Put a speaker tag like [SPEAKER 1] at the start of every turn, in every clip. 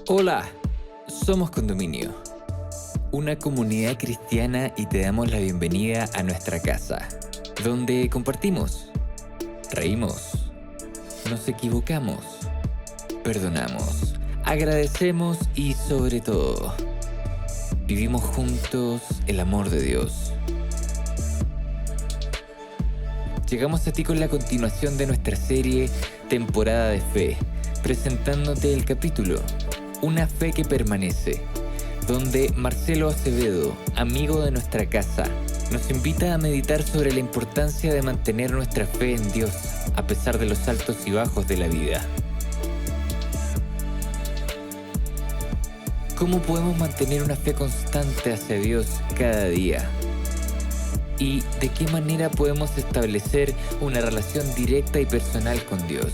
[SPEAKER 1] Hola, somos Condominio, una comunidad cristiana y te damos la bienvenida a nuestra casa, donde compartimos, reímos, nos equivocamos, perdonamos, agradecemos y sobre todo, vivimos juntos el amor de Dios. Llegamos a ti con la continuación de nuestra serie Temporada de Fe, presentándote el capítulo Una fe que permanece, donde Marcelo Acevedo, amigo de nuestra casa, nos invita a meditar sobre la importancia de mantener nuestra fe en Dios a pesar de los altos y bajos de la vida. ¿Cómo podemos mantener una fe constante hacia Dios cada día? ¿Y de qué manera podemos establecer una relación directa y personal con Dios?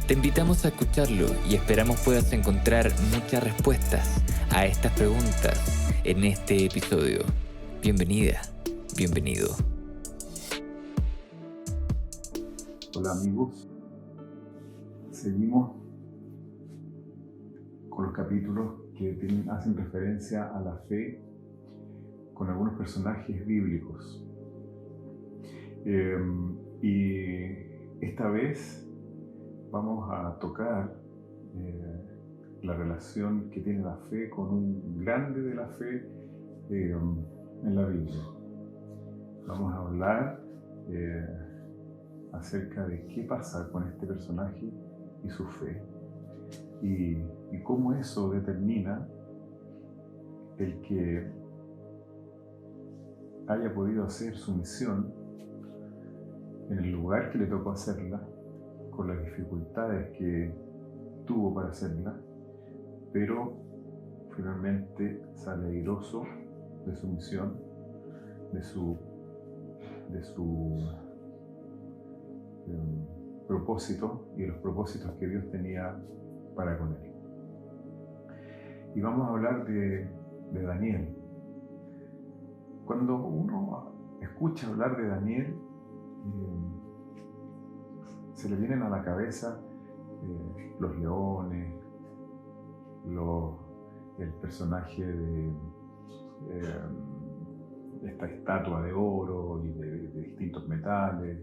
[SPEAKER 1] Te invitamos a escucharlo y esperamos puedas encontrar muchas respuestas a estas preguntas en este episodio. Bienvenida, bienvenido.
[SPEAKER 2] Hola amigos, seguimos con los capítulos que hacen referencia a la fe con algunos personajes bíblicos. Y esta vez vamos a tocar la relación que tiene la fe con un grande de la fe en la Biblia. Vamos a hablar acerca de qué pasa con este personaje y su fe y cómo eso determina el que haya podido hacer su misión en el lugar que le tocó hacerla, con las dificultades que tuvo para hacerla, pero finalmente sale airoso de su misión, de su propósito y de los propósitos que Dios tenía para con él. Y vamos a hablar de Daniel. Cuando uno escucha hablar de Daniel, se le vienen a la cabeza los leones, el personaje de esta estatua de oro y de distintos metales.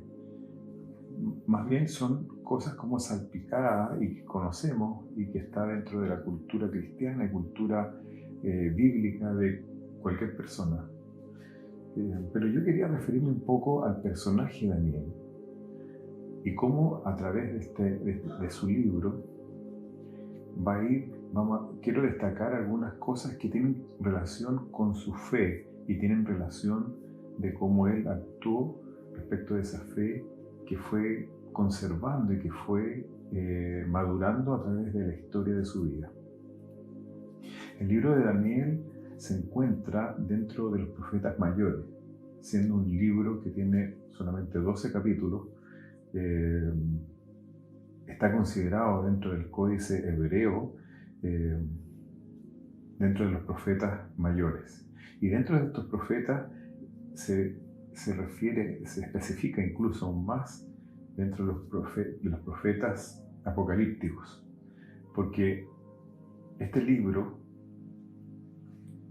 [SPEAKER 2] Más bien son cosas como salpicadas y que conocemos y que está dentro de la cultura cristiana y cultura bíblica de cualquier persona. Pero yo quería referirme un poco al personaje Daniel y cómo a través de su libro quiero destacar algunas cosas que tienen relación con su fe y tienen relación de cómo él actuó respecto de esa fe que fue conservando y que fue madurando a través de la historia de su vida. El libro de Daniel se encuentra dentro de los profetas mayores, siendo un libro que tiene solamente 12 capítulos. Está considerado dentro del códice hebreo, dentro de los profetas mayores. Y dentro de estos profetas se especifica incluso aún más dentro de los profetas apocalípticos, porque este libro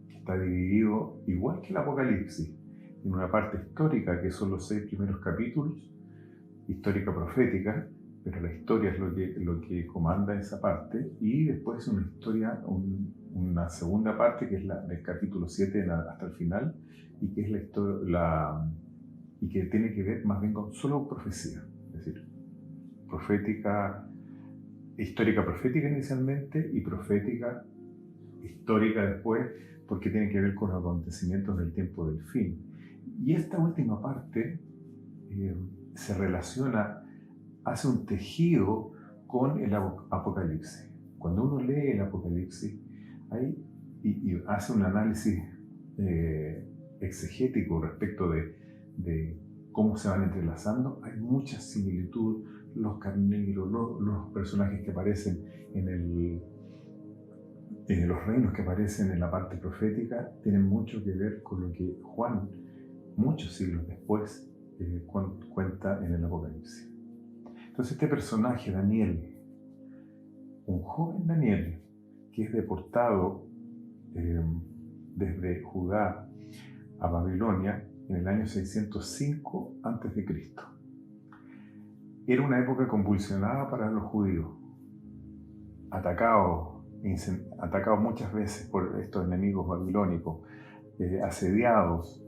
[SPEAKER 2] está dividido igual que el Apocalipsis en una parte histórica, que son los 6 primeros capítulos, histórica profética, pero la historia es lo que comanda esa parte, y después una segunda parte que es la del capítulo 7 hasta el final, y que es y que tiene que ver más bien con solo profecía, es decir, histórica profética inicialmente y profética histórica después, porque tiene que ver con los acontecimientos del tiempo del fin. Y esta última parte se relaciona, hace un tejido con el Apocalipsis. Cuando uno lee el Apocalipsis y hace un análisis exegético respecto de cómo se van entrelazando, hay mucha similitud. Los carneros, los personajes que aparecen los reinos que aparecen en la parte profética tienen mucho que ver con lo que Juan, muchos siglos después, cuenta en el Apocalipsis. Entonces este personaje, Daniel, un joven Daniel que es deportado desde Judá a Babilonia en el año 605 a.C. Era una época convulsionada para los judíos, atacados muchas veces por estos enemigos babilónicos, asediados.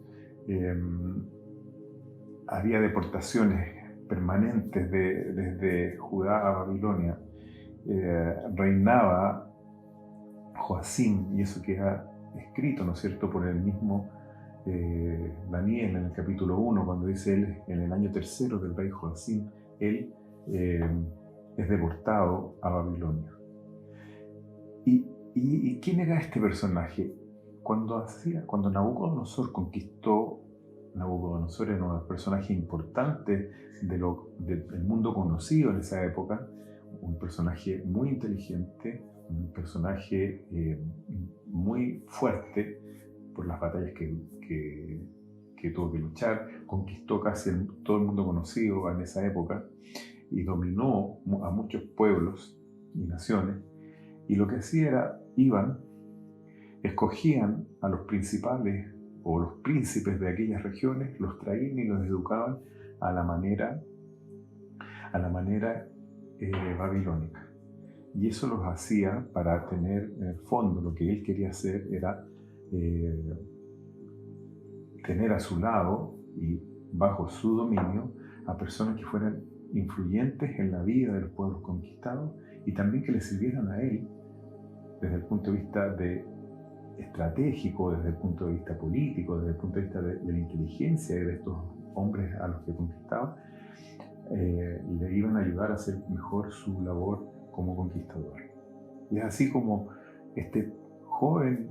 [SPEAKER 2] Había deportaciones permanentes desde Judá a Babilonia. Reinaba Joacim, y eso queda escrito, ¿no es cierto?, por el mismo Daniel en el capítulo 1, cuando dice él, en el año tercero del rey Joacim, él es deportado a Babilonia. ¿Y quién era este personaje? Cuando Nabucodonosor conquistó, Nabucodonosor era un personaje importante del mundo conocido en esa época, un personaje muy inteligente, un personaje muy fuerte por las batallas que tuvo que luchar, conquistó casi todo el mundo conocido en esa época y dominó a muchos pueblos y naciones. Y lo que hacía era, escogían a los principales o los príncipes de aquellas regiones, los traían y los educaban a la manera babilónica. Y eso los hacía para tener, en el fondo, lo que él quería hacer era tener a su lado y bajo su dominio a personas que fueran influyentes en la vida de los pueblos conquistados y también que le sirvieran a él desde el punto de vista estratégico, desde el punto de vista político, desde el punto de vista de la inteligencia de estos hombres a los que conquistaba, le iban a ayudar a hacer mejor su labor como conquistador. Y es así como este joven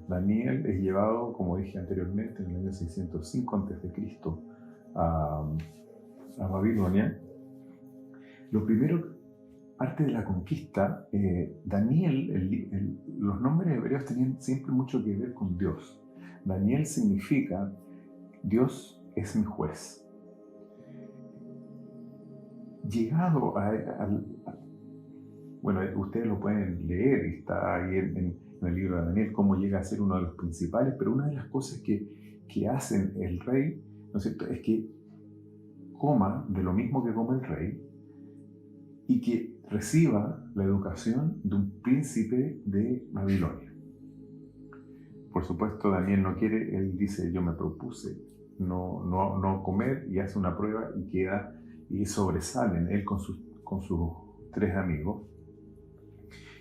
[SPEAKER 2] Daniel es llevado, como dije anteriormente, en el año 605 a.C. a Babilonia. Lo primero, parte de la conquista, Daniel, los nombres hebreos tenían siempre mucho que ver con Dios. Daniel significa Dios es mi juez. Llegado bueno, ustedes lo pueden leer, está ahí en el libro de Daniel, cómo llega a ser uno de los principales, pero una de las cosas que hacen el rey, ¿no es cierto?, es que coma de lo mismo que come el rey y que reciba la educación de un príncipe de Babilonia. Por supuesto, Daniel no quiere, él dice, yo me propuse no comer, y hace una prueba y queda, y sobresalen él con sus 3 amigos,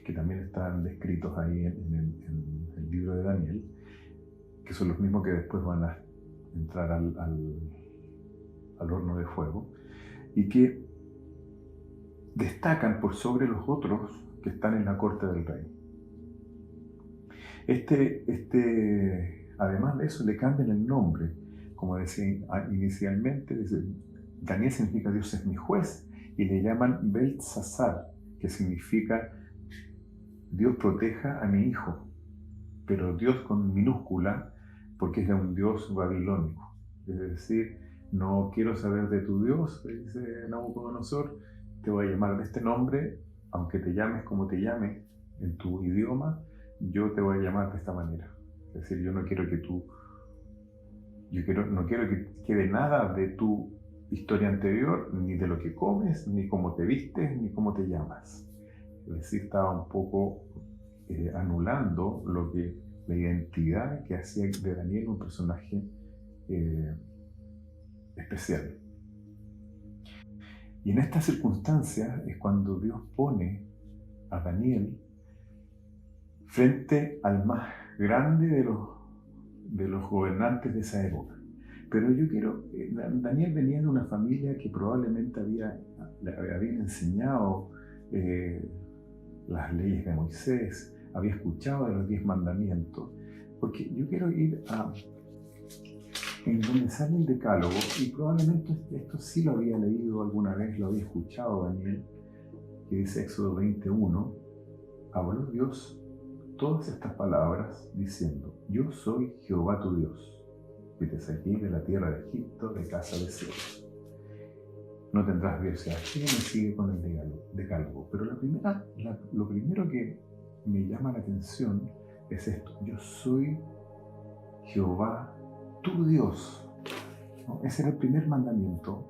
[SPEAKER 2] que también están descritos ahí en el libro de Daniel, que son los mismos que después van a entrar al horno de fuego, y que destacan por sobre los otros que están en la corte del rey. Además de eso, le cambian el nombre. Como decía inicialmente, Daniel significa Dios es mi juez, y le llaman Beltsasar, que significa Dios proteja a mi hijo, pero Dios con minúscula, porque es un Dios babilónico. Es decir, no quiero saber de tu Dios, dice Nabucodonosor, te voy a llamar de este nombre, aunque te llames como te llames en tu idioma, yo te voy a llamar de esta manera. Es decir, yo no quiero que quede nada de tu historia anterior, ni de lo que comes, ni cómo te vistes, ni cómo te llamas. Es decir, estaba un poco anulando la identidad que hacía de Daniel un personaje especial. Y en estas circunstancias es cuando Dios pone a Daniel frente al más grande de los gobernantes de esa época. Pero Daniel venía de una familia que probablemente le habían enseñado las leyes de Moisés, había escuchado de los 10 mandamientos, porque yo quiero ir en donde sale el Decálogo, y probablemente esto sí lo había leído alguna vez, lo había escuchado Daniel, que dice Éxodo 21, habló Dios todas estas palabras diciendo, yo soy Jehová tu Dios, que te saqué de la tierra de Egipto, de casa de Siervos. no tendrás dioses ajenos, y sigue con el decálogo. Pero lo primero que me llama la atención es esto: yo soy Jehová tu Dios, ¿no? Ese era el primer mandamiento,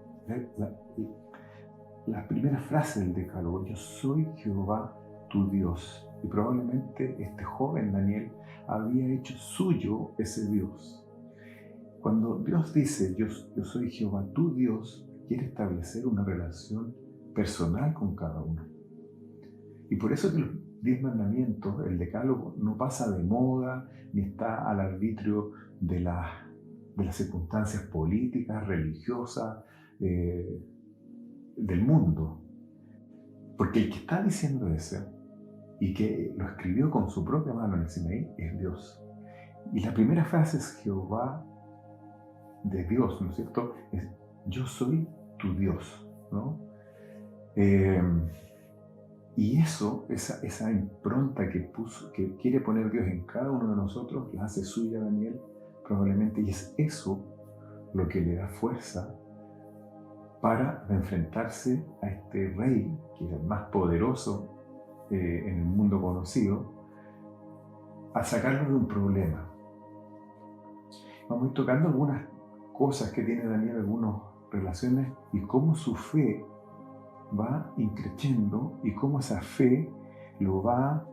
[SPEAKER 2] la primera frase del decálogo: yo soy Jehová tu Dios. Y probablemente este joven Daniel había hecho suyo ese Dios. Cuando Dios dice yo soy Jehová tu Dios, quiere establecer una relación personal con cada uno. Y por eso que los 10 mandamientos, el decálogo, no pasa de moda ni está al arbitrio de las circunstancias políticas, religiosas, del mundo. Porque el que está diciendo eso y que lo escribió con su propia mano en el Sinaí es Dios. Y la primera frase es Jehová de Dios, ¿no es cierto? Es yo soy tu Dios, ¿no? Y esa impronta que quiere poner Dios en cada uno de nosotros, la hace suya Daniel probablemente, y es eso lo que le da fuerza para enfrentarse a este rey, que es el más poderoso en el mundo conocido, a sacarlo de un problema. Vamos a ir tocando algunas cosas que tiene Daniel, algunas relaciones, y cómo su fe va increciendo y cómo esa fe lo va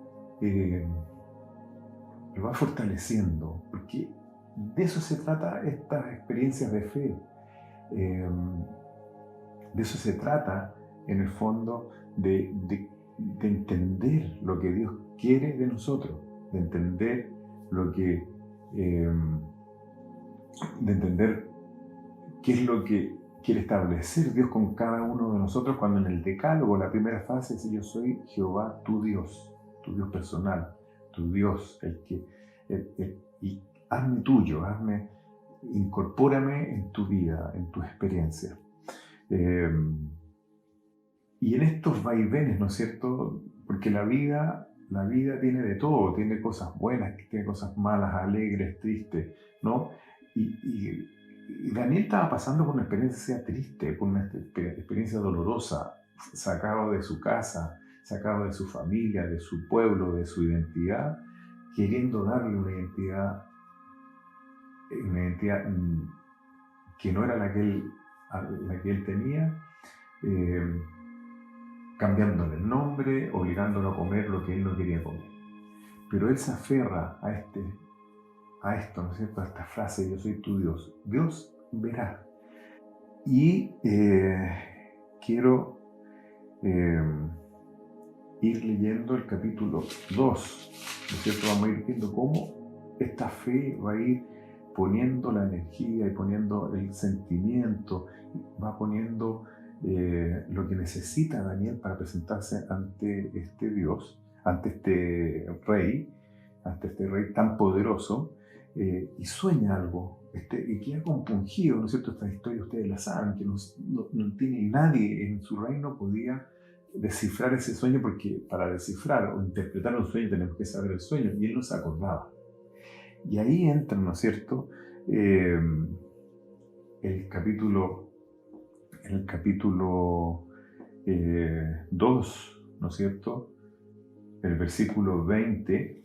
[SPEAKER 2] fortaleciendo, porque de eso se trata estas experiencias de fe. De eso se trata, en el fondo, de entender lo que Dios quiere de nosotros, de entender de entender qué es lo que quiere establecer Dios con cada uno de nosotros, cuando en el decálogo la primera frase dice yo soy Jehová tu Dios personal, tu Dios, y hazme tuyo, incorpórame en tu vida, en tu experiencia. Y en estos vaivenes, ¿no es cierto? Porque la vida tiene de todo, tiene cosas buenas, tiene cosas malas, alegres, tristes, ¿no? Y Daniel estaba pasando por una experiencia triste, por una experiencia dolorosa, sacado de su casa, sacado de su familia, de su pueblo, de su identidad, queriendo darle una identidad que no era la que él tenía, cambiándole el nombre, obligándolo a comer lo que él no quería comer. Pero él se aferra a esto, ¿no es cierto? A esta frase, yo soy tu Dios. Dios verá. Y quiero ir leyendo el capítulo 2, ¿no es cierto? Vamos a ir viendo cómo esta fe va a ir poniendo la energía y poniendo el sentimiento, va poniendo lo que necesita Daniel para presentarse ante este Dios, ante este rey tan poderoso, y sueña algo, y queda compungido, ¿no es cierto? Esta historia ustedes la saben, que no tiene nadie en su reino podía descifrar ese sueño, porque para descifrar o interpretar un sueño tenemos que saber el sueño, y él no se acordaba. Y ahí entra, ¿no es cierto?, el capítulo 2, ¿no es cierto?, el versículo 20.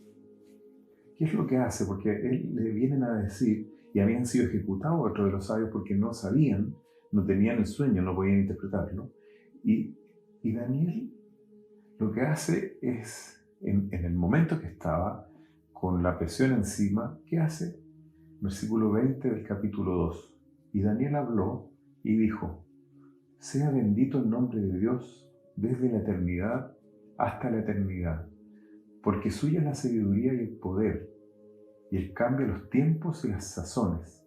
[SPEAKER 2] ¿Qué es lo que hace? Porque él le vienen a decir, y habían sido ejecutados otros de los sabios porque no sabían, no tenían el sueño, no podían interpretarlo. Y Daniel lo que hace es, en el momento que estaba con la presión encima, ¿qué hace? Versículo 20 del capítulo 2. Y Daniel habló y dijo: sea bendito el nombre de Dios desde la eternidad hasta la eternidad, porque suya es la sabiduría y el poder, y Él cambia los tiempos y las sazones,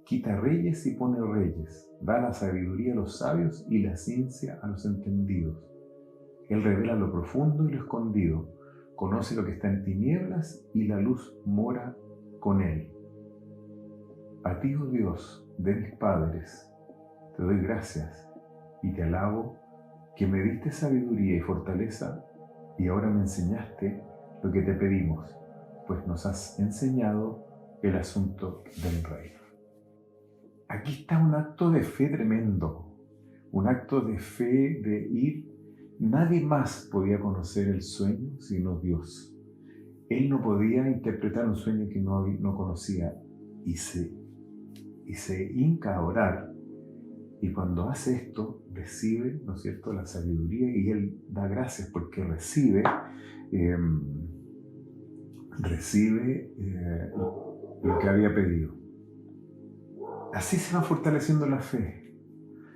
[SPEAKER 2] quita reyes y pone reyes, da la sabiduría a los sabios y la ciencia a los entendidos. Él revela lo profundo y lo escondido, conoce lo que está en tinieblas y la luz mora con Él. A ti, oh Dios, de mis padres, te doy gracias y te alabo, que me diste sabiduría y fortaleza, y ahora me enseñaste lo que te pedimos, pues nos has enseñado el asunto del rey. Aquí está un acto de fe tremendo, un acto de fe, de ir. Nadie más podía conocer el sueño sino Dios. Él no podía interpretar un sueño que no conocía y se hinca a orar. Y cuando hace esto, recibe, ¿no es cierto?, la sabiduría, y él da gracias porque recibe lo que había pedido. Así se va fortaleciendo la fe.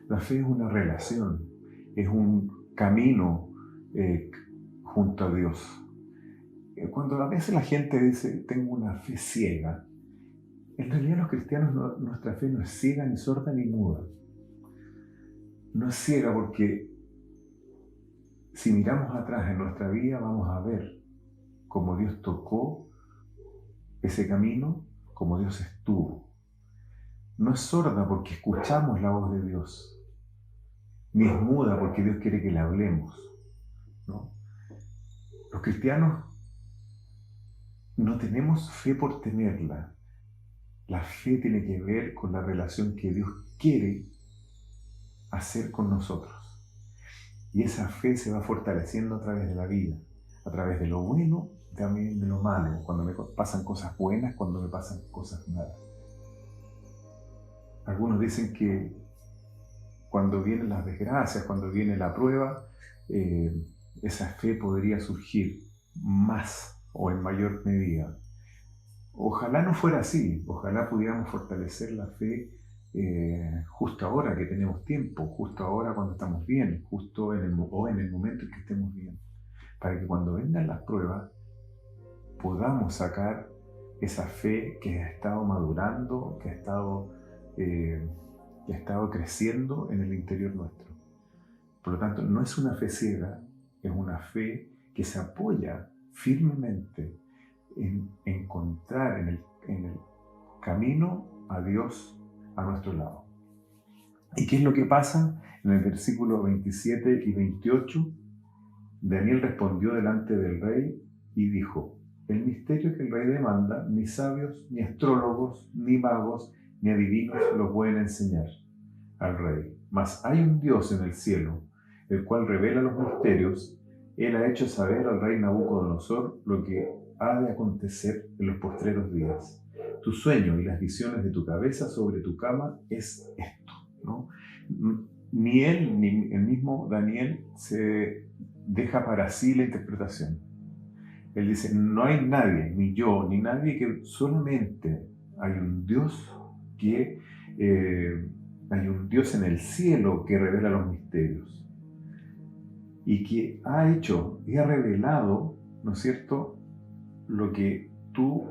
[SPEAKER 2] La fe es una relación, es un camino junto a Dios. Cuando a veces la gente dice, tengo una fe ciega, en realidad los cristianos, nuestra fe no es ciega, ni sorda, ni muda. No es ciega porque si miramos atrás en nuestra vida vamos a ver cómo Dios tocó ese camino, cómo Dios estuvo. No es sorda porque escuchamos la voz de Dios, ni es muda porque Dios quiere que le hablemos, ¿no? Los cristianos no tenemos fe por tenerla. La fe tiene que ver con la relación que Dios quiere hacer con nosotros. Y esa fe se va fortaleciendo a través de la vida, a través de lo bueno, también de lo malo, cuando me pasan cosas buenas, cuando me pasan cosas malas. Algunos dicen que cuando vienen las desgracias, cuando viene la prueba, esa fe podría surgir más o en mayor medida. Ojalá no fuera así, ojalá pudiéramos fortalecer la fe justo ahora que tenemos tiempo, justo ahora cuando estamos bien, justo en el momento en que estemos bien, para que cuando vengan las pruebas podamos sacar esa fe que ha estado madurando, que ha estado creciendo en el interior nuestro. Por lo tanto, no es una fe ciega, es una fe que se apoya firmemente en encontrar en el camino a Dios a nuestro lado. ¿Y qué es lo que pasa? En el versículo 27 y 28, Daniel respondió delante del rey y dijo: el misterio que el rey demanda, ni sabios, ni astrólogos, ni magos, ni adivinos lo pueden enseñar al rey. Mas hay un Dios en el cielo, el cual revela los misterios. Él ha hecho saber al rey Nabucodonosor lo que ha de acontecer en los postreros días. Tu sueño y las visiones de tu cabeza sobre tu cama es esto, ¿no? Ni él, ni el mismo Daniel se deja para sí la interpretación. Él dice, no hay nadie, ni yo, ni nadie, que solamente hay un Dios hay un Dios en el cielo que revela los misterios y que ha hecho y ha revelado, ¿no es cierto?, lo que tú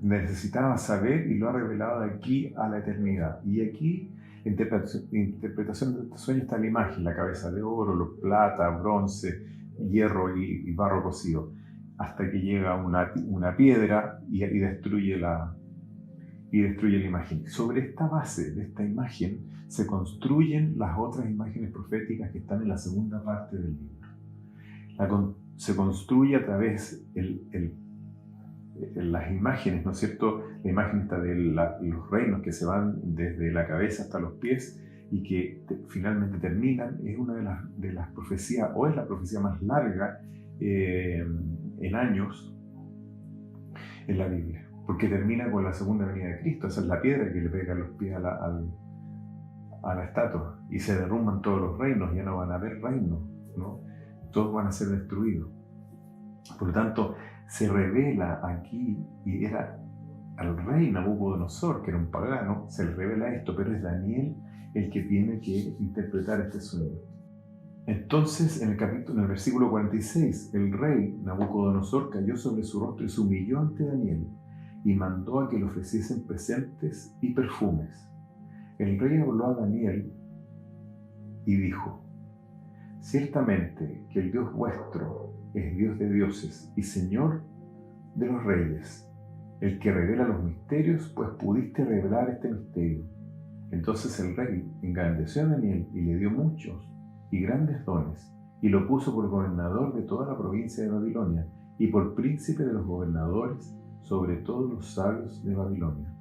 [SPEAKER 2] necesitabas saber, y lo ha revelado de aquí a la eternidad. Y aquí, interpretación de este sueño, está la imagen, la cabeza de oro, plata, bronce, hierro y barro cocido, hasta que llega una piedra y destruye la imagen. Sobre esta base de esta imagen se construyen las otras imágenes proféticas que están en la segunda parte del libro. Se construye a través las imágenes, ¿no es cierto? La imagen está de los reinos que se van desde la cabeza hasta los pies y que finalmente terminan. Es una de las profecías, o es la profecía más larga en años en la Biblia, porque termina con la segunda venida de Cristo. Esa es la piedra que le pega los pies a la estatua, y se derrumban todos los reinos, ya no van a haber reinos, ¿no? Todos van a ser destruidos. Por lo tanto, se revela aquí, y era al rey Nabucodonosor, que era un pagano, se le revela esto, pero es Daniel el que tiene que interpretar este sueño. Entonces, en el versículo 46, el rey Nabucodonosor cayó sobre su rostro y se humilló ante Daniel, y mandó a que le ofreciesen presentes y perfumes. El rey habló a Daniel y dijo: ciertamente que el Dios vuestro es Dios de dioses y Señor de los reyes, el que revela los misterios, pues pudiste revelar este misterio. Entonces el rey engrandeció a Daniel y le dio muchos y grandes dones, y lo puso por gobernador de toda la provincia de Babilonia y por príncipe de los gobernadores sobre todos los sabios de Babilonia.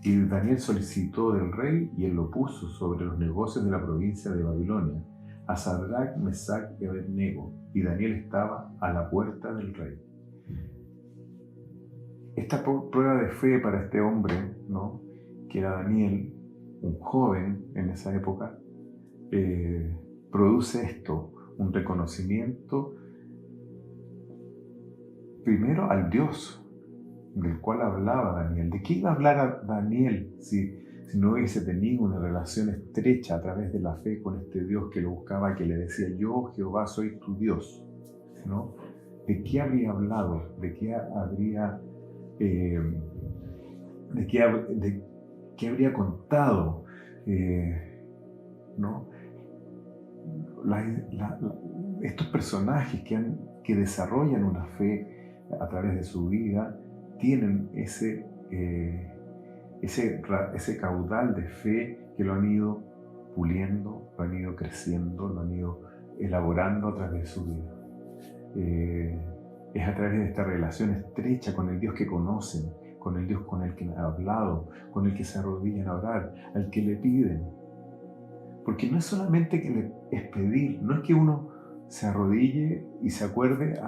[SPEAKER 2] Y Daniel solicitó del rey y él lo puso sobre los negocios de la provincia de Babilonia, a Sadrach, Mesach y Abednego, y Daniel estaba a la puerta del rey. Esta prueba de fe para este hombre, ¿no?, que era Daniel, un joven en esa época, produce esto, un reconocimiento primero al Dios del cual hablaba Daniel. ¿De qué iba a hablar a Daniel si no hubiese tenido una relación estrecha a través de la fe con este Dios que lo buscaba, que le decía: yo, Jehová, soy tu Dios, ¿no? ¿De qué habría hablado? ¿De qué habría qué habría contado? ¿No? Estos personajes que desarrollan una fe a través de su vida tienen ese caudal de fe que lo han ido puliendo, lo han ido creciendo, lo han ido elaborando a través de su vida. Es a través de esta relación estrecha con el Dios que conocen, con el Dios con el que han hablado, con el que se arrodillan a orar, al que le piden. Porque no es solamente que es pedir, no es que uno se arrodille y se acuerde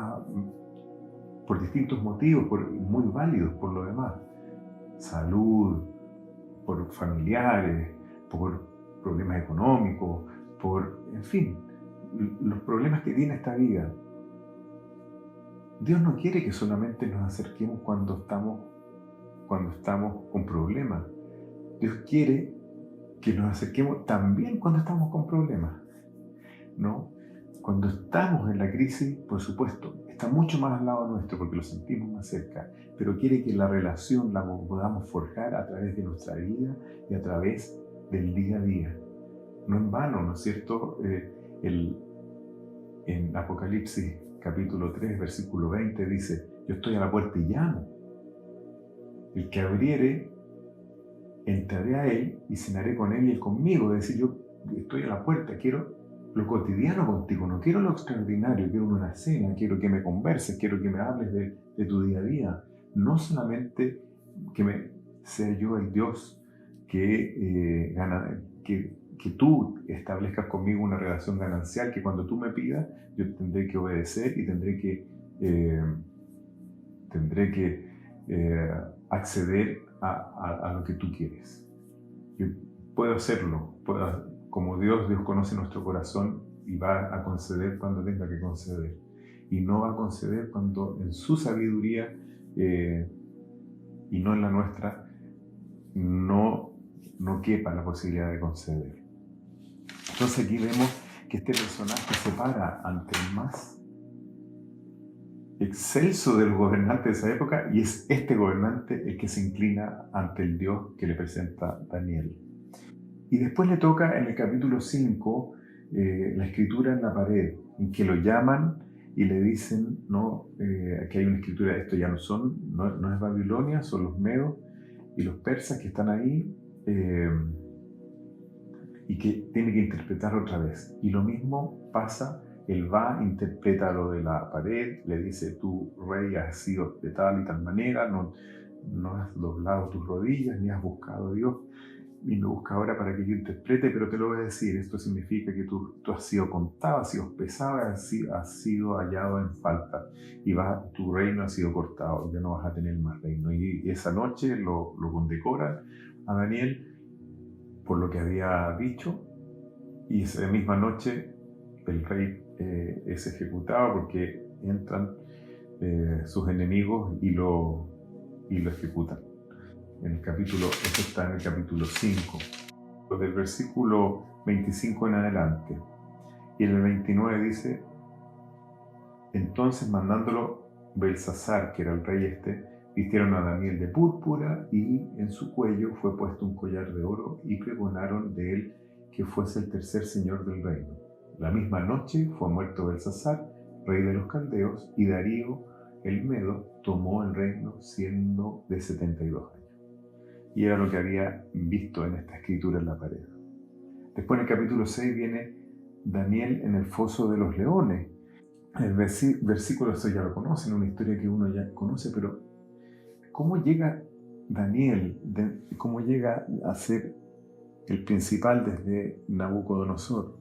[SPEAKER 2] por distintos motivos, muy válidos por lo demás. Salud, por familiares, por problemas económicos, en fin, los problemas que tiene esta vida. Dios no quiere que solamente nos acerquemos cuando estamos con problemas. Dios quiere que nos acerquemos también cuando estamos con problemas, ¿no? Cuando estamos en la crisis, por supuesto, está mucho más al lado nuestro porque lo sentimos más cerca, pero quiere que la relación la podamos forjar a través de nuestra vida y a través del día a día. No en vano, ¿no es cierto? En Apocalipsis capítulo 3, versículo 20 dice: yo estoy a la puerta y llamo. El que abriere, entraré a él y cenaré con él y él conmigo. Es decir, yo estoy a la puerta, quiero lo cotidiano contigo, no quiero lo extraordinario, quiero una cena, quiero que me converses, quiero que me hables de tu día a día. No solamente que sea yo el Dios que tú establezcas conmigo una relación ganancial, que cuando tú me pidas, yo tendré que obedecer y tendré que acceder a lo que tú quieres. Yo puedo hacerlo, como Dios conoce nuestro corazón y va a conceder cuando tenga que conceder. Y no va a conceder cuando en su sabiduría y no en la nuestra no quepa la posibilidad de conceder. Entonces aquí vemos que este personaje se para ante el más excelso de los gobernantes de esa época, y es este gobernante el que se inclina ante el Dios que le presenta Daniel. Y después le toca en el capítulo 5 la escritura en la pared, en que lo llaman y le dicen, no, aquí hay una escritura, esto ya no es Babilonia, son los medos y los persas que están ahí, y que tiene que interpretar otra vez. Y lo mismo pasa, él va, interpreta lo de la pared, le dice: tu rey has sido de tal y tal manera, no has doblado tus rodillas, ni has buscado a Dios, y me busca ahora para que yo interprete, pero te lo voy a decir, esto significa que tú has sido contado, has sido pesado, has sido hallado en falta, y tu reino ha sido cortado, ya no vas a tener más reino. Y esa noche lo condecoran a Daniel por lo que había dicho, y esa misma noche el rey es ejecutado porque entran sus enemigos y lo ejecutan. Esto está en el capítulo 5, del versículo 25 en adelante. Y en el 29 dice: entonces, mandándolo Belsasar, que era el rey vistieron a Daniel de púrpura y en su cuello fue puesto un collar de oro y pregonaron de él que fuese el tercer señor del reino. La misma noche fue muerto Belsasar, rey de los caldeos, y Darío el Medo tomó el reino siendo de 72 años. Y era lo que había visto en esta escritura en la pared. Después en el capítulo 6 viene Daniel en el foso de los leones. El versículo, esto ya lo conocen, una historia que uno ya conoce, pero ¿cómo llega Daniel, cómo llega a ser el principal desde Nabucodonosor,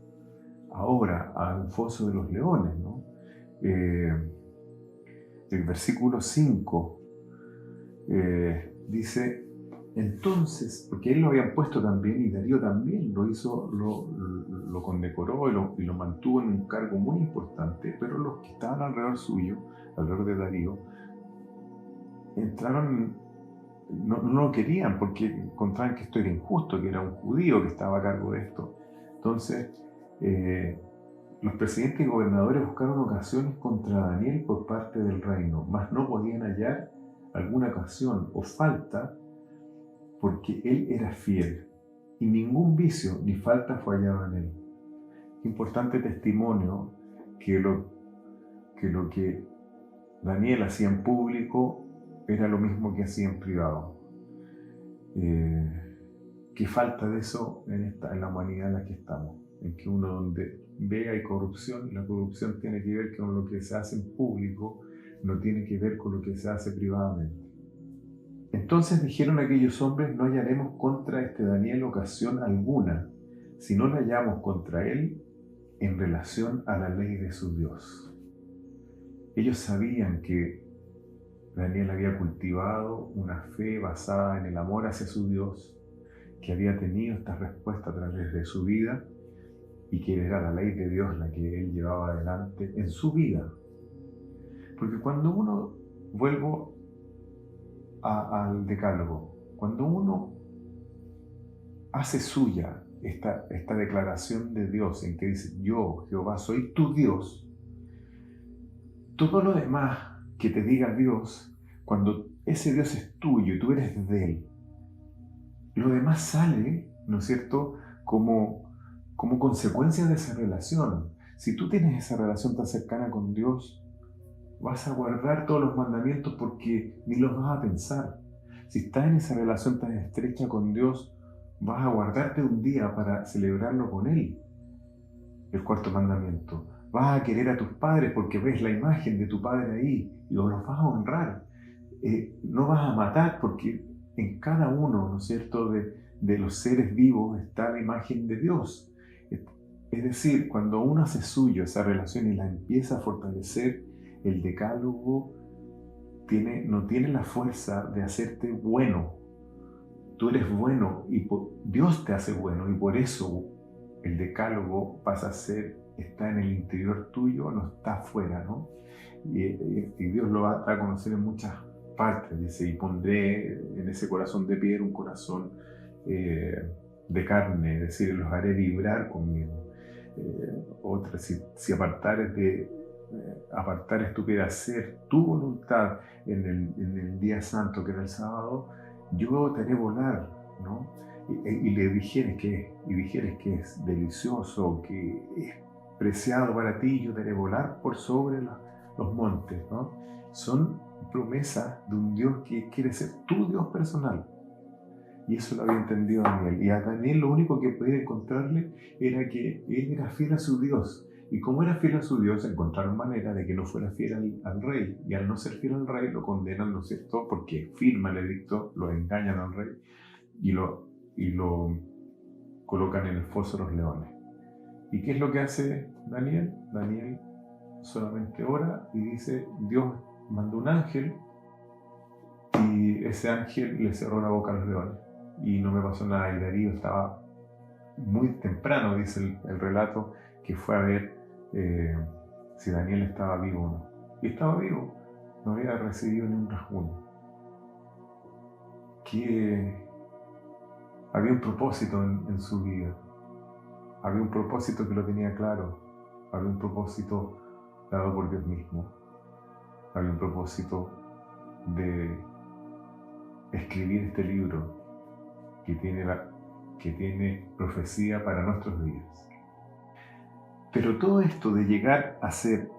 [SPEAKER 2] ahora a un foso de los leones, ¿no? El versículo 5 dice, entonces, porque él lo habían puesto también y Darío también lo hizo, lo condecoró y lo mantuvo en un cargo muy importante, pero los que estaban alrededor suyo, alrededor de Darío, entraron, no lo querían porque encontraban que esto era injusto, que era un judío que estaba a cargo de esto. Entonces, los presidentes y gobernadores buscaron ocasiones contra Daniel por parte del reino, mas no podían hallar alguna ocasión o falta porque él era fiel y ningún vicio ni falta fue hallado en él. Importante testimonio que lo que Daniel hacía en público era lo mismo que hacía en privado. ¿Qué falta de eso en la humanidad en la que estamos? En que uno donde ve hay corrupción, y la corrupción tiene que ver con lo que se hace en público, no tiene que ver con lo que se hace privadamente. Entonces dijeron aquellos hombres, no hallaremos contra este Daniel ocasión alguna, si no la hallamos contra él en relación a la ley de su Dios. Ellos sabían que Daniel había cultivado una fe basada en el amor hacia su Dios, que había tenido esta respuesta a través de su vida y que era la ley de Dios la que él llevaba adelante en su vida. Porque cuando uno, vuelvo al decálogo, cuando uno hace suya esta declaración de Dios en que dice, yo, Jehová, soy tu Dios, todo lo demás que te diga Dios, cuando ese Dios es tuyo y tú eres de él, lo demás sale, ¿no es cierto?, como consecuencia de esa relación. Si tú tienes esa relación tan cercana con Dios, vas a guardar todos los mandamientos porque ni los vas a pensar. Si estás en esa relación tan estrecha con Dios, vas a guardarte un día para celebrarlo con Él. El cuarto mandamiento. Vas a querer a tus padres porque ves la imagen de tu padre ahí y los vas a honrar. No vas a matar porque en cada uno, ¿no es cierto?, de los seres vivos está la imagen de Dios. Es decir, cuando uno hace suyo esa relación y la empieza a fortalecer, el decálogo no tiene la fuerza de hacerte bueno. Tú eres bueno y Dios te hace bueno y por eso el decálogo está en el interior tuyo, no está afuera, ¿no? Y Dios lo va a conocer en muchas partes. Dice, y pondré en ese corazón de piedra un corazón de carne, es decir, los haré vibrar conmigo. Otra, si apartares tú quieres hacer tu voluntad en el día santo que era el sábado, yo te haré volar, ¿no? Y dijeres que es delicioso, que es preciado para ti, yo te haré volar por sobre los montes, ¿no? Son promesas de un Dios que quiere ser tu Dios personal. Y eso lo había entendido Daniel. Y a Daniel lo único que podía encontrarle era que él era fiel a su Dios. Y como era fiel a su Dios, encontraron manera de que no fuera fiel al rey. Y al no ser fiel al rey, lo condenan, ¿no es cierto?, porque firma el edicto, lo engañan al rey y lo colocan en el foso de los leones. ¿Y qué es lo que hace Daniel? Daniel solamente ora y dice, Dios mandó un ángel y ese ángel le cerró la boca a los leones. Y no me pasó nada. Y Darío estaba muy temprano, dice el relato, que fue a ver si Daniel estaba vivo o no. Y estaba vivo, no había recibido ni un rasguño. Que había un propósito en su vida. Había un propósito que lo tenía claro. Había un propósito dado por Dios mismo. Había un propósito de escribir este libro que tiene profecía para nuestros días. Pero todo esto de llegar a ser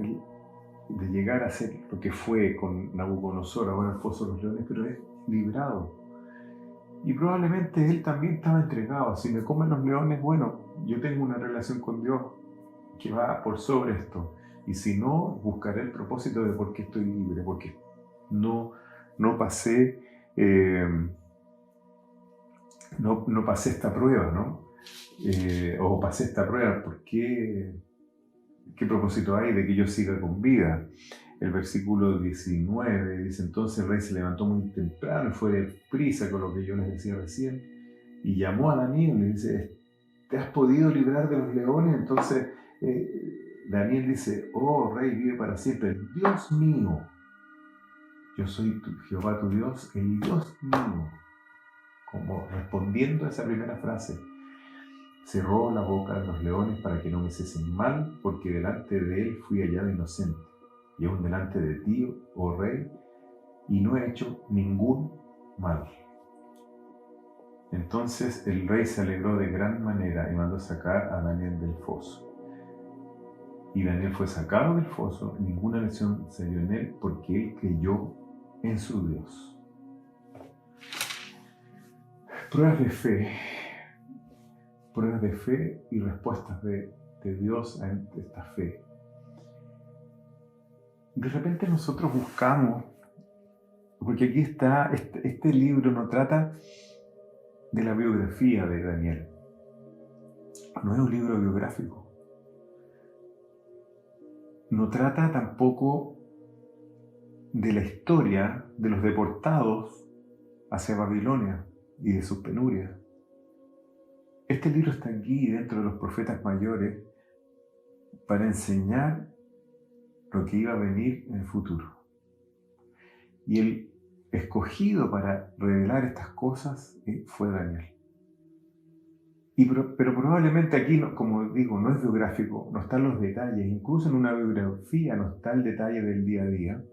[SPEAKER 2] lo que fue con Nabucodonosor, ahora el foso de los leones, pero es librado. Y probablemente él también estaba entregado. Si me comen los leones, bueno, yo tengo una relación con Dios que va por sobre esto. Y si no, buscaré el propósito de por qué estoy libre, porque no pasé no pasé esta prueba, ¿no? O pasé esta prueba, ¿por qué? ¿Qué propósito hay de que yo siga con vida? El versículo 19 dice: entonces el rey se levantó muy temprano y fue deprisa, con lo que yo les decía recién, y llamó a Daniel y le dice: ¿te has podido librar de los leones? Entonces Daniel dice: oh rey, vive para siempre. Dios mío, yo soy Jehová tu Dios, el Dios mío. Como respondiendo a esa primera frase, cerró la boca de los leones para que no me hiciesen mal, porque delante de él fui hallado inocente, y aún delante de ti, oh rey, y no he hecho ningún mal. Entonces el rey se alegró de gran manera y mandó sacar a Daniel del foso. Y Daniel fue sacado del foso, ninguna lesión se dio en él, porque él creyó en su Dios. Pruebas de fe y respuestas de Dios a esta fe. De repente nosotros buscamos, porque aquí está, este libro no trata de la biografía de Daniel, no es un libro biográfico, no trata tampoco de la historia de los deportados hacia Babilonia y de sus penurias. Este libro está aquí dentro de los profetas mayores para enseñar lo que iba a venir en el futuro. Y el escogido para revelar estas cosas fue Daniel. Pero probablemente aquí, como digo, no es biográfico, no están los detalles, incluso en una biografía no está el detalle del día a día.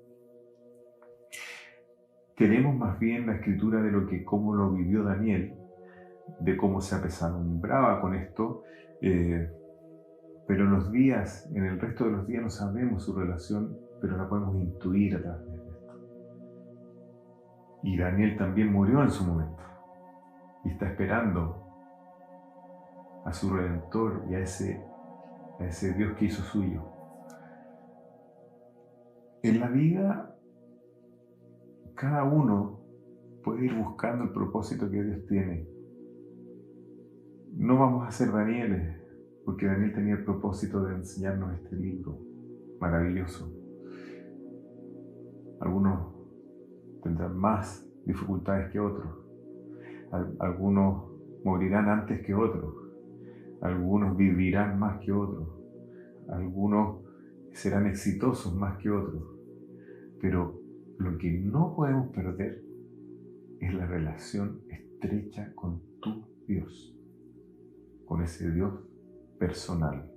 [SPEAKER 2] Tenemos más bien la escritura de cómo lo vivió Daniel, de cómo se apesadumbraba con esto, pero en el resto de los días no sabemos su relación, pero la podemos intuir a través de esto. Y Daniel también murió en su momento, y está esperando a su Redentor y a ese Dios que hizo suyo. En la vida, cada uno puede ir buscando el propósito que Dios tiene. No vamos a ser Danieles, porque Daniel tenía el propósito de enseñarnos este libro maravilloso. Algunos tendrán más dificultades que otros. Algunos morirán antes que otros. Algunos vivirán más que otros. Algunos serán exitosos más que otros. Pero lo que no podemos perder es la relación estrecha con tu Dios, con ese Dios personal.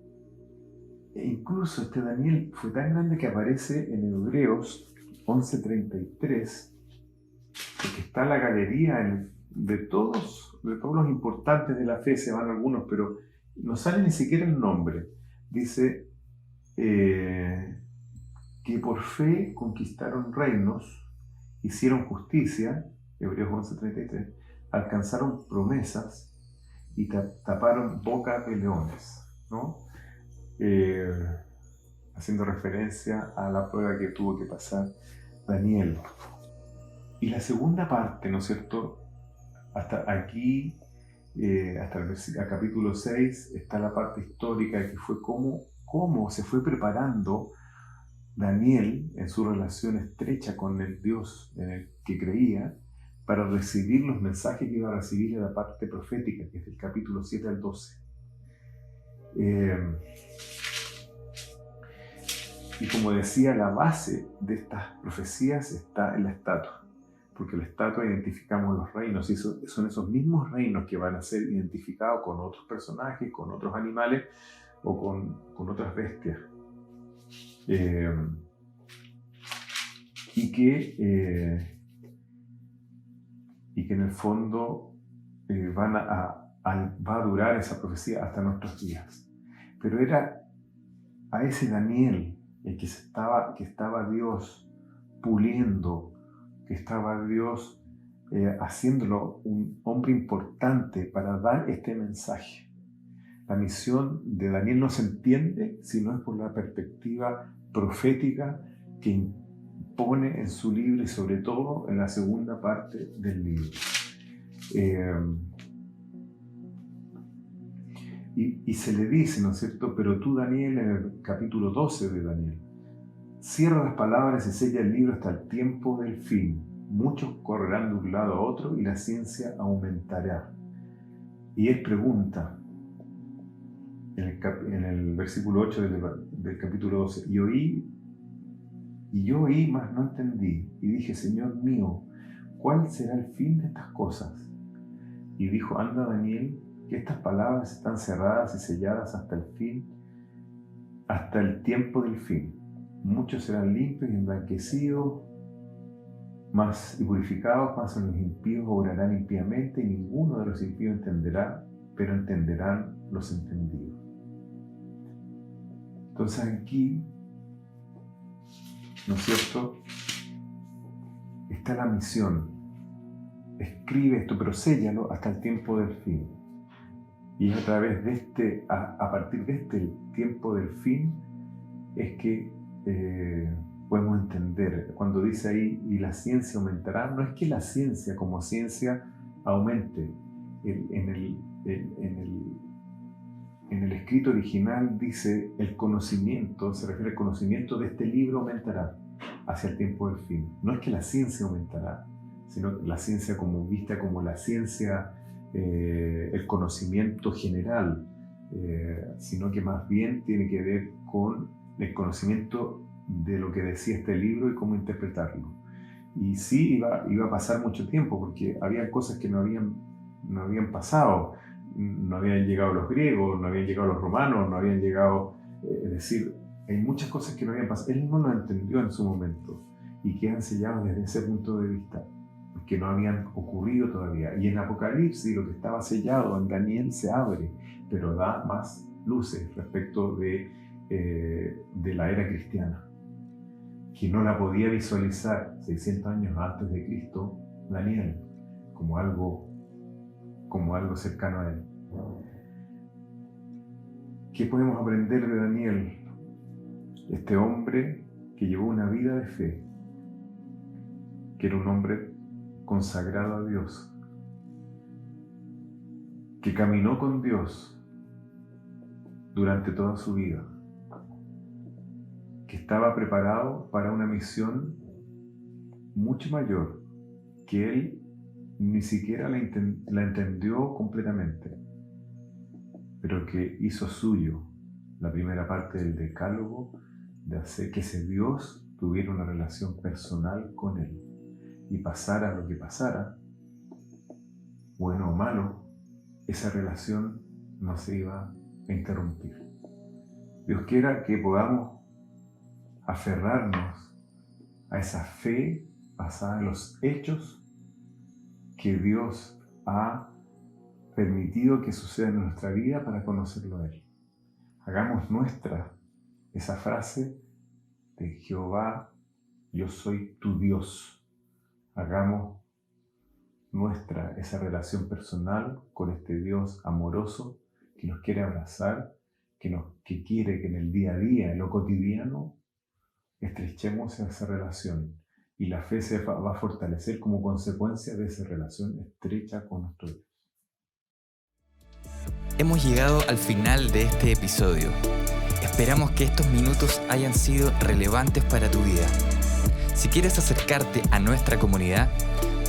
[SPEAKER 2] E incluso este Daniel fue tan grande que aparece en Hebreos 11:33, porque está la galería de todos los importantes de la fe, se van algunos, pero no sale ni siquiera el nombre. Dice que por fe conquistaron reinos, hicieron justicia, Hebreos 11:33, alcanzaron promesas y taparon boca de leones, ¿no? Haciendo referencia a la prueba que tuvo que pasar Daniel. Y la segunda parte, ¿no es cierto? Hasta aquí, hasta el capítulo 6, está la parte histórica que fue cómo se fue preparando Daniel en su relación estrecha con el Dios en el que creía, para recibir los mensajes que iba a recibir en la parte profética, que es del capítulo 7 al 12. Y como decía, la base de estas profecías está en la estatua, porque en la estatua identificamos los reinos, y son esos mismos reinos que van a ser identificados con otros personajes, con otros animales o con otras bestias. Y que en el fondo va a durar esa profecía hasta nuestros días. Pero era a ese Daniel el que estaba Dios puliendo, que estaba Dios haciéndolo un hombre importante para dar este mensaje. La misión de Daniel no se entiende si no es por la perspectiva profética que pone en su libro y sobre todo en la segunda parte del libro. Y se le dice, ¿no es cierto? Pero tú, Daniel, en el capítulo 12 de Daniel, cierra las palabras y sella el libro hasta el tiempo del fin. Muchos correrán de un lado a otro y la ciencia aumentará. Y él pregunta, en el versículo 8 del capítulo 12, y yo oí, mas no entendí. Y dije, Señor mío, ¿cuál será el fin de estas cosas? Y dijo, anda, Daniel, que estas palabras están cerradas y selladas hasta el fin, hasta el tiempo del fin. Muchos serán limpios y emblanquecidos, y purificados, mas los impíos obrarán impíamente, y ninguno de los impíos entenderá, pero entenderán los entendidos. Entonces aquí, ¿no es cierto?, está la misión. Escribe esto, pero séllalo hasta el tiempo del fin. Y es a través de a partir de este tiempo del fin, es que podemos entender. Cuando dice ahí, y la ciencia aumentará, no es que la ciencia como ciencia aumente. En el escrito original dice, el conocimiento, se refiere al conocimiento de este libro aumentará hacia el tiempo del fin. No es que la ciencia aumentará, sino la ciencia como vista como la ciencia, el conocimiento general, sino que más bien tiene que ver con el conocimiento de lo que decía este libro y cómo interpretarlo. Y sí iba a pasar mucho tiempo, porque había cosas que no habían pasado. No habían llegado los griegos, no habían llegado los romanos, no habían llegado, es decir, hay muchas cosas que no habían pasado. Él no lo entendió en su momento y quedan sellados desde ese punto de vista, que no habían ocurrido todavía. Y en Apocalipsis lo que estaba sellado en Daniel se abre, pero da más luces respecto de la era cristiana, que no la podía visualizar 600 años antes de Cristo, Daniel, como algo cercano a él. ¿Qué podemos aprender de Daniel? Este hombre que llevó una vida de fe, que era un hombre consagrado a Dios, que caminó con Dios durante toda su vida, que estaba preparado para una misión mucho mayor, que él ni siquiera la entendió completamente, pero que hizo suyo la primera parte del decálogo de hacer que ese Dios tuviera una relación personal con él y pasara lo que pasara, bueno o malo, esa relación no se iba a interrumpir. Dios quiera que podamos aferrarnos a esa fe basada en los hechos que Dios ha permitido que suceda en nuestra vida para conocerlo a Él. Hagamos nuestra esa frase de Jehová, yo soy tu Dios. Hagamos nuestra esa relación personal con este Dios amoroso que nos quiere abrazar, que quiere que en el día a día, en lo cotidiano, estrechemos esa relación. Y la fe se va a fortalecer como consecuencia de esa relación estrecha con nuestro Dios.
[SPEAKER 1] Hemos llegado al final de este episodio. Esperamos que estos minutos hayan sido relevantes para tu vida. Si quieres acercarte a nuestra comunidad,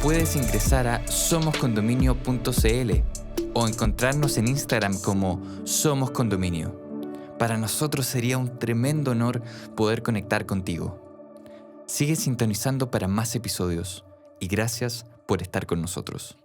[SPEAKER 1] puedes ingresar a somoscondominio.cl o encontrarnos en Instagram como Somos Condominio. Para nosotros sería un tremendo honor poder conectar contigo. Sigue sintonizando para más episodios y gracias por estar con nosotros.